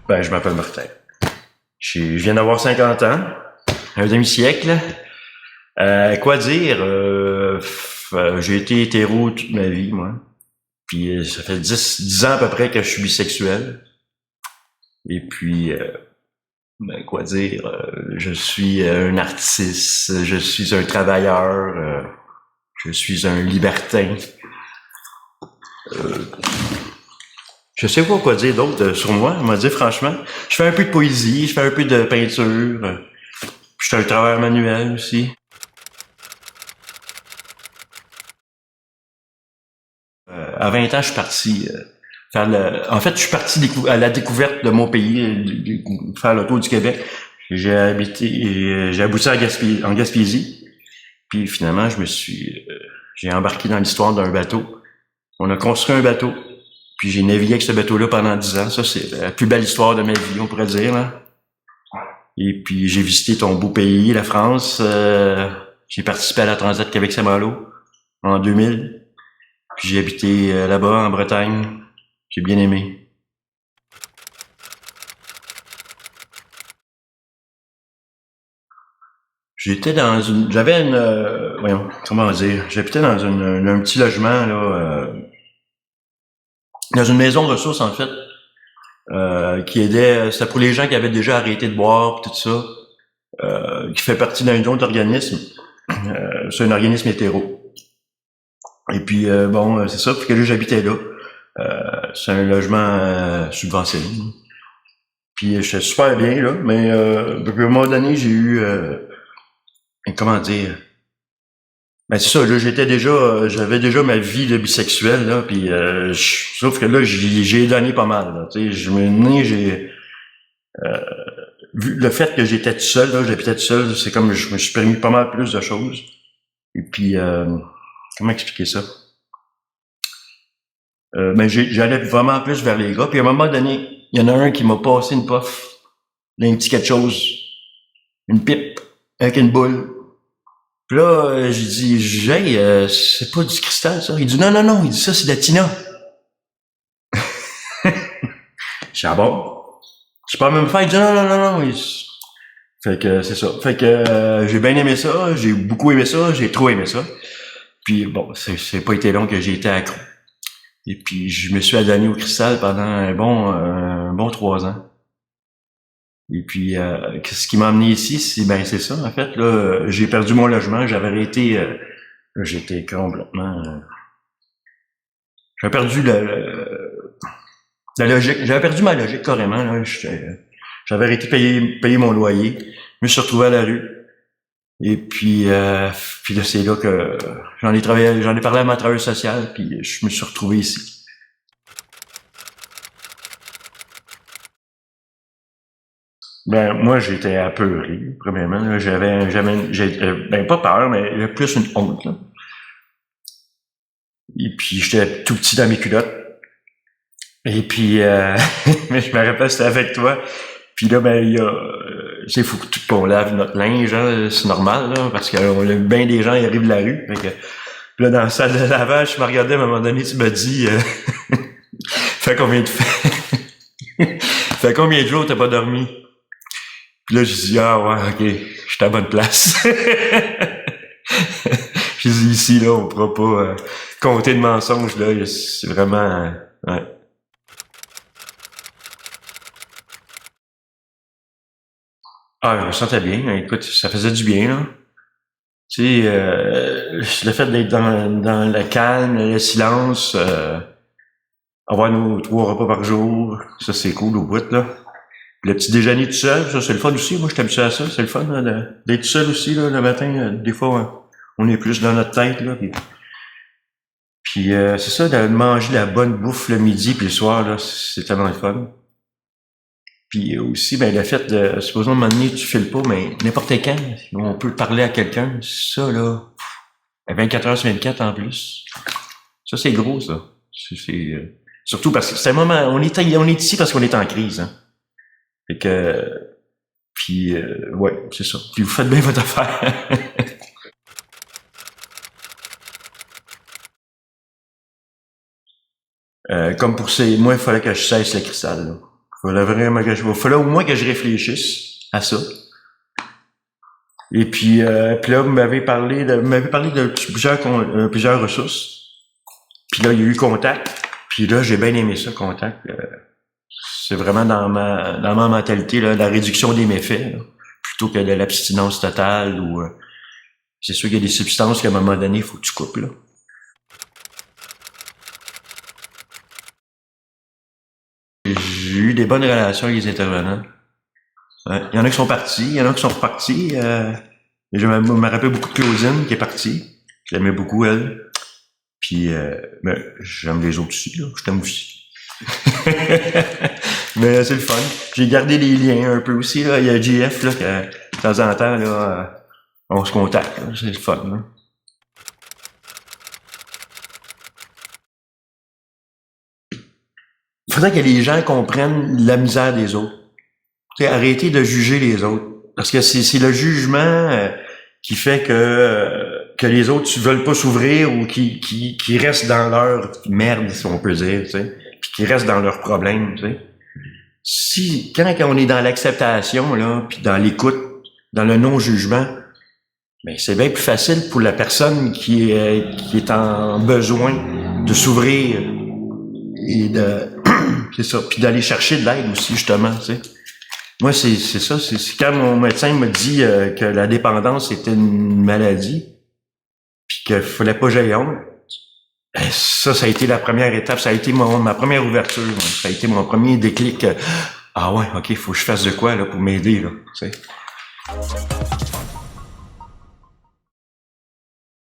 Ben, je m'appelle Martin. Je viens d'avoir 50 ans, un demi-siècle. Quoi dire? J'ai été hétéro toute ma vie, moi. Puis ça fait 10 ans à peu près que je suis bisexuel. Et puis, quoi dire? Je suis un artiste, je suis un travailleur, je suis un libertin. Je sais pas quoi dire d'autre sur moi. On m'a dit franchement, je fais un peu de poésie, je fais un peu de peinture. Je suis un travailleur manuel aussi. À 20 ans, je suis parti faire En fait, je suis parti à la découverte de mon pays, faire le tour du Québec. J'ai abouti en Gaspésie. Puis finalement, j'ai embarqué dans l'histoire d'un bateau. On a construit un bateau. Puis j'ai navigué avec ce bateau-là pendant 10 ans. Ça, c'est la plus belle histoire de ma vie, on pourrait dire, là. Et puis j'ai visité ton beau pays, la France. J'ai participé à la Transat Québec-Saint-Malo en 2000. Puis j'ai habité là-bas, en Bretagne. J'ai bien aimé. Voyons, comment dire, j'habitais un petit logement, là, dans une maison de ressources, en fait, qui aidait, c'était pour les gens qui avaient déjà arrêté de boire, pis tout ça, qui fait partie d'un autre organisme. C'est un organisme hétéro. Et puis, c'est ça, puis que là, j'habitais là. C'est un logement subventionné. Puis j'étais super bien, là, mais à un moment donné, j'ai eu, comment dire, ben c'est ça, là, j'avais déjà ma vie de bisexuel, là, puis sauf que là, j'ai donné pas mal, là, tu sais, j'ai, vu le fait que j'étais tout seul, là, j'habitais tout seul, c'est comme, je me suis permis pas mal plus de choses. Et puis, comment expliquer ça? J'allais vraiment plus vers les gars, puis à un moment donné, il y en a un qui m'a passé une puff, d'un petit quelque chose, une pipe, avec une boule. Puis là, j'ai dit, hey, c'est pas du cristal, ça? Il dit, non, non, non, il dit, ça, c'est de la tina. Je dis, ah bon? Je peux pas même faire, il dit, non, non, non, non. Fait que c'est ça. Fait que j'ai bien aimé ça, j'ai beaucoup aimé ça, j'ai trop aimé ça. Puis bon, c'est pas été long que j'ai été accro. Et puis je me suis adonné au cristal pendant un bon 3 ans. Et puis ce qui m'a amené ici, c'est ça, en fait. Là, j'ai perdu mon logement, j'avais arrêté, j'étais complètement. J'avais perdu la logique, j'avais perdu ma logique carrément. Là, j'avais arrêté de payer mon loyer, je me suis retrouvé à la rue. Et puis là, c'est là que j'en ai parlé à ma travailleuse sociale, puis je me suis retrouvé ici. Ben, moi, j'étais apeuré, premièrement. Là, pas peur, mais plus une honte, là. Et puis, j'étais tout petit dans mes culottes. Et puis, mais je me rappelle, c'était avec toi. Puis là, ben, il faut qu'on lave notre linge, hein, c'est normal, là, parce que bien des gens, ils arrivent de la rue. Puis là, dans la salle de lavage, je me regardais, à un moment donné, tu m'as dit, fait combien de fait combien de jours t'as pas dormi? Puis là, j'ai dit, ah ouais, ok, je suis à la bonne place. J'ai dit, ici, là, on pourra pas compter de mensonges, là, c'est vraiment, ouais. Ah, je me sentais bien, écoute, ça faisait du bien, là. Tu sais, le fait d'être dans le calme, le silence, avoir nos 3 repas par jour, ça c'est cool au bout, là. Puis le petit déjeuner tout seul, ça c'est le fun aussi, moi je t'habitue à ça, c'est le fun là, d'être tout seul aussi, là, le matin, des fois on est plus dans notre tête, là. Puis c'est ça, de manger la bonne bouffe le midi puis le soir, là, c'est tellement le fun. Puis aussi, ben le fait de, supposons à un moment donné, tu files pas, mais n'importe quand, on peut parler à quelqu'un, ça là, 24 heures sur 24 en plus. Ça, c'est gros, ça. Surtout parce que c'est un moment, on est ici parce qu'on est en crise, hein. Fait que, puis, ouais, c'est ça. Puis vous faites bien votre affaire. Comme pour moi, il fallait que je cesse le cristal, là. Il fallait au moins que je réfléchisse à ça. Et puis là, vous m'avez parlé de plusieurs ressources. Puis là, il y a eu Contact. Puis là, j'ai bien aimé ça, Contact. C'est vraiment dans ma mentalité, là, la réduction des méfaits, là, plutôt que de l'abstinence totale ou c'est sûr qu'il y a des substances qu'à un moment donné, il faut que tu coupes, là. J'ai eu des bonnes relations avec les intervenants. Ouais. Il y en a qui sont partis, il y en a qui sont repartis. Je me rappelle beaucoup de Claudine qui est partie. Je l'aimais beaucoup, elle. Puis, j'aime les autres aussi, là. Je t'aime aussi. Mais c'est le fun. J'ai gardé les liens un peu aussi, là. Il y a JF, là, que de temps en temps, là, on se contacte, là. C'est le fun, là. Il faudrait que les gens comprennent la misère des autres. T'sais, arrêter de juger les autres. Parce que c'est le jugement qui fait que les autres ne veulent pas s'ouvrir ou qui restent dans leur merde, si on peut dire, tu sais, puis qui restent dans leurs problèmes, tu sais. Quand on est dans l'acceptation, là, puis dans l'écoute, dans le non-jugement, ben c'est bien plus facile pour la personne qui est en besoin de s'ouvrir et c'est ça, puis d'aller chercher de l'aide aussi, justement, tu sais. Moi, c'est ça. C'est quand mon médecin me dit que la dépendance était une maladie, puis qu'il fallait pas que j'aille honte. Ben, ça a été la première étape. Ça a été ma première ouverture. Ça a été mon premier déclic. Ah ouais, ok, faut que je fasse de quoi là pour m'aider là. Tu sais.